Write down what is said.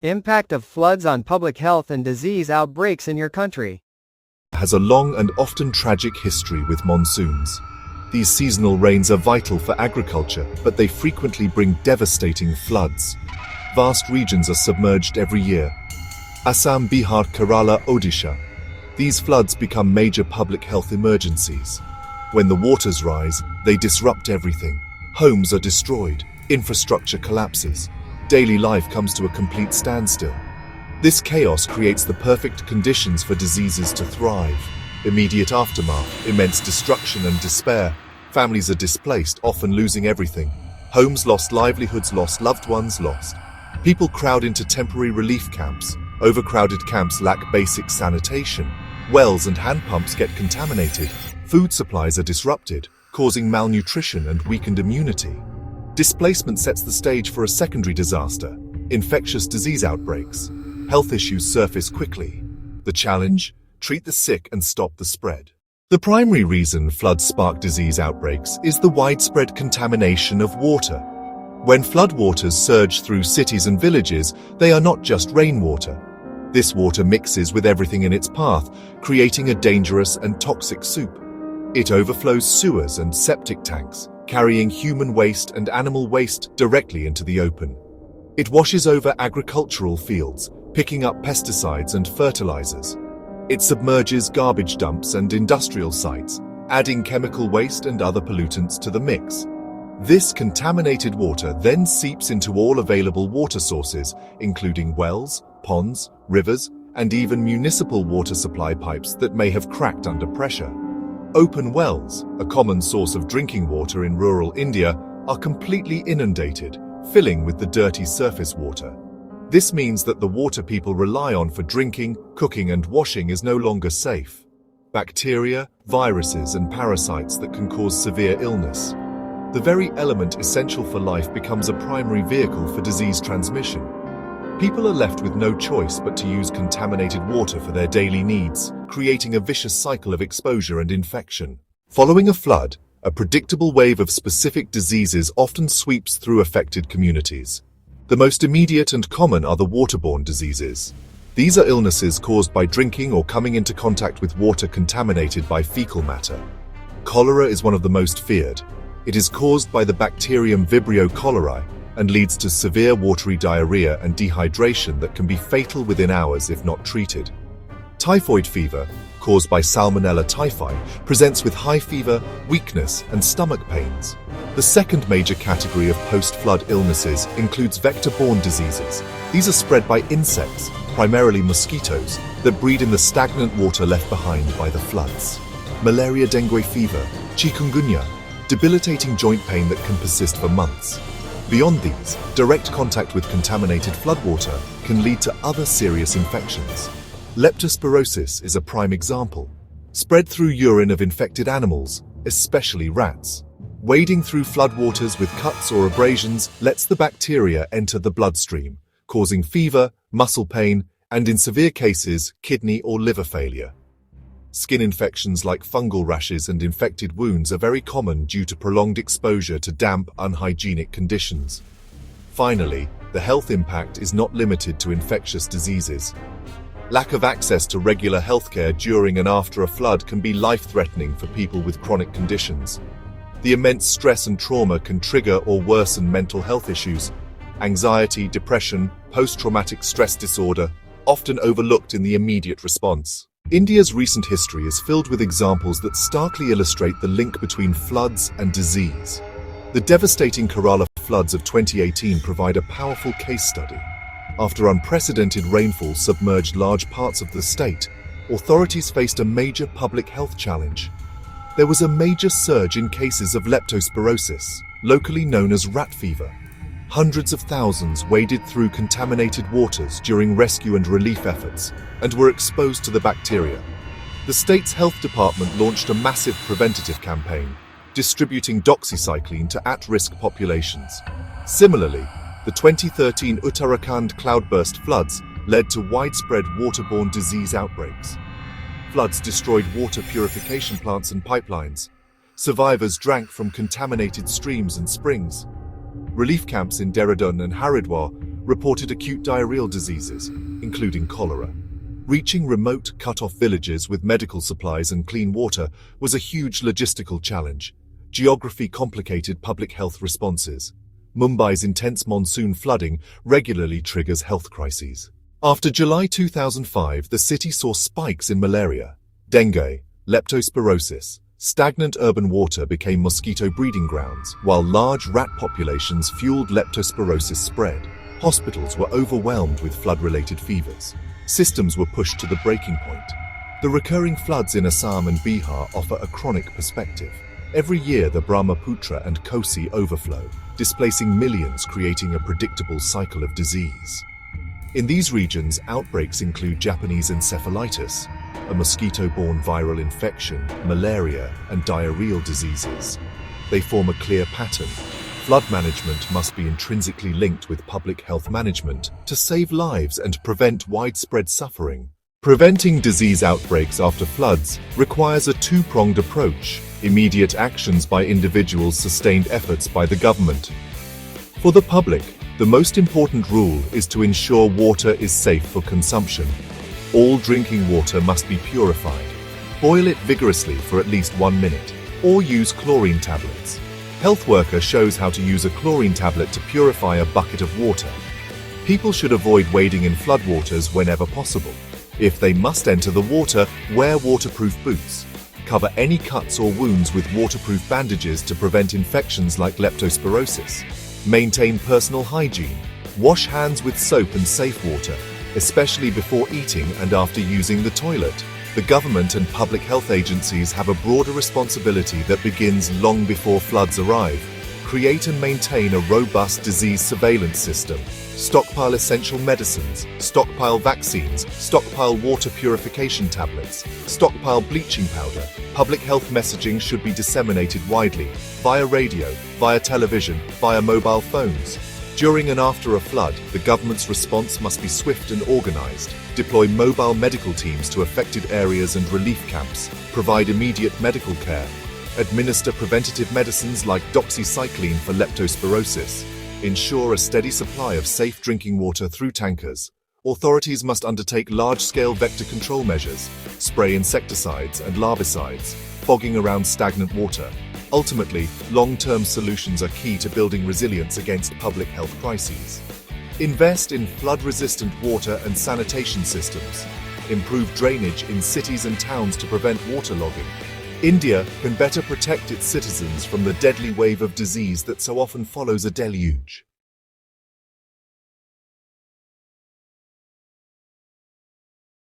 Impact of floods on public health and disease outbreaks in your country. Has a long and often tragic history with monsoons. These seasonal rains are vital for agriculture, but they frequently bring devastating floods. Vast regions are submerged every year. Assam, Bihar, Kerala, Odisha. These floods become major public health emergencies. When the waters rise, they disrupt everything. Homes are destroyed, infrastructure collapses. Daily life comes to a complete standstill. This chaos creates the perfect conditions for diseases to thrive. Immediate aftermath, immense destruction and despair. Families are displaced, often losing everything. Homes lost, livelihoods lost, loved ones lost. People crowd into temporary relief camps. Overcrowded camps lack basic sanitation. Wells and hand pumps get contaminated. Food supplies are disrupted, causing malnutrition and weakened immunity. Displacement sets the stage for a secondary disaster, infectious disease outbreaks. Health issues surface quickly. The challenge? Treat the sick and stop the spread. The primary reason floods spark disease outbreaks is the widespread contamination of water. When floodwaters surge through cities and villages, they are not just rainwater. This water mixes with everything in its path, creating a dangerous and toxic soup. It overflows sewers and septic tanks, carrying human waste and animal waste directly into the open. It washes over agricultural fields, picking up pesticides and fertilizers. It submerges garbage dumps and industrial sites, adding chemical waste and other pollutants to the mix. This contaminated water then seeps into all available water sources, including wells, ponds, rivers, and even municipal water supply pipes that may have cracked under pressure. Open wells, a common source of drinking water in rural India, are completely inundated, filling with the dirty surface water. This means that the water people rely on for drinking, cooking, and washing is no longer safe. Bacteria, viruses, and parasites that can cause severe illness. The very element essential for life becomes a primary vehicle for disease transmission. People are left with no choice but to use contaminated water for their daily needs, creating a vicious cycle of exposure and infection. Following a flood, a predictable wave of specific diseases often sweeps through affected communities. The most immediate and common are the waterborne diseases. These are illnesses caused by drinking or coming into contact with water contaminated by fecal matter. Cholera is one of the most feared. It is caused by the bacterium Vibrio cholerae and leads to severe watery diarrhea and dehydration that can be fatal within hours if not treated. Typhoid fever, caused by Salmonella typhi, presents with high fever, weakness, and stomach pains. The second major category of post-flood illnesses includes vector-borne diseases. These are spread by insects, primarily mosquitoes, that breed in the stagnant water left behind by the floods. Malaria, dengue fever, chikungunya, debilitating joint pain that can persist for months. Beyond these, direct contact with contaminated floodwater can lead to other serious infections. Leptospirosis is a prime example. Spread through urine of infected animals, especially rats. Wading through floodwaters with cuts or abrasions lets the bacteria enter the bloodstream, causing fever, muscle pain, and in severe cases, kidney or liver failure. Skin infections like fungal rashes and infected wounds are very common due to prolonged exposure to damp, unhygienic conditions. Finally, the health impact is not limited to infectious diseases. Lack of access to regular healthcare during and after a flood can be life-threatening for people with chronic conditions. The immense stress and trauma can trigger or worsen mental health issues. Anxiety, depression, post-traumatic stress disorder, often overlooked in the immediate response. India's recent history is filled with examples that starkly illustrate the link between floods and disease. The devastating Kerala floods of 2018 provide a powerful case study. After unprecedented rainfall submerged large parts of the state, authorities faced a major public health challenge. There was a major surge in cases of leptospirosis, locally known as rat fever. Hundreds of thousands waded through contaminated waters during rescue and relief efforts and were exposed to the bacteria. The state's health department launched a massive preventative campaign, distributing doxycycline to at-risk populations. Similarly, the 2013 Uttarakhand cloudburst floods led to widespread waterborne disease outbreaks. Floods destroyed water purification plants and pipelines. Survivors drank from contaminated streams and springs. Relief camps in Dehradun and Haridwar reported acute diarrheal diseases, including cholera. Reaching remote, cut-off villages with medical supplies and clean water was a huge logistical challenge. Geography complicated public health responses. Mumbai's intense monsoon flooding regularly triggers health crises. After July 2005, the city saw spikes in malaria, dengue, leptospirosis. Stagnant urban water became mosquito breeding grounds, while large rat populations fueled leptospirosis spread. Hospitals were overwhelmed with flood-related fevers. Systems were pushed to the breaking point. The recurring floods in Assam and Bihar offer a chronic perspective. Every year, the Brahmaputra and Kosi overflow, displacing millions, creating a predictable cycle of disease. In these regions, outbreaks include Japanese encephalitis, a mosquito-borne viral infection, malaria, and diarrheal diseases. They form a clear pattern. Flood management must be intrinsically linked with public health management to save lives and prevent widespread suffering. Preventing disease outbreaks after floods requires a two-pronged approach: immediate actions by individuals, sustained efforts by the government. For the public, the most important rule is to ensure water is safe for consumption. All drinking water must be purified. Boil it vigorously for at least 1 minute, or use chlorine tablets. Health worker shows how to use a chlorine tablet to purify a bucket of water. People should avoid wading in floodwaters whenever possible. If they must enter the water, wear waterproof boots. Cover any cuts or wounds with waterproof bandages to prevent infections like leptospirosis. Maintain personal hygiene. Wash hands with soap and safe water, especially before eating and after using the toilet. The government and public health agencies have a broader responsibility that begins long before floods arrive. Create and maintain a robust disease surveillance system. Stockpile essential medicines, stockpile vaccines, stockpile water purification tablets, stockpile bleaching powder. Public health messaging should be disseminated widely, via radio, via television, via mobile phones. During and after a flood, the government's response must be swift and organized. Deploy mobile medical teams to affected areas and relief camps. Provide immediate medical care. Administer preventative medicines like doxycycline for leptospirosis. Ensure a steady supply of safe drinking water through tankers. Authorities must undertake large-scale vector control measures, spray insecticides and larvicides, fogging around stagnant water. Ultimately, long-term solutions are key to building resilience against public health crises. Invest in flood-resistant water and sanitation systems. Improve drainage in cities and towns to prevent waterlogging. India can better protect its citizens from the deadly wave of disease that so often follows a deluge.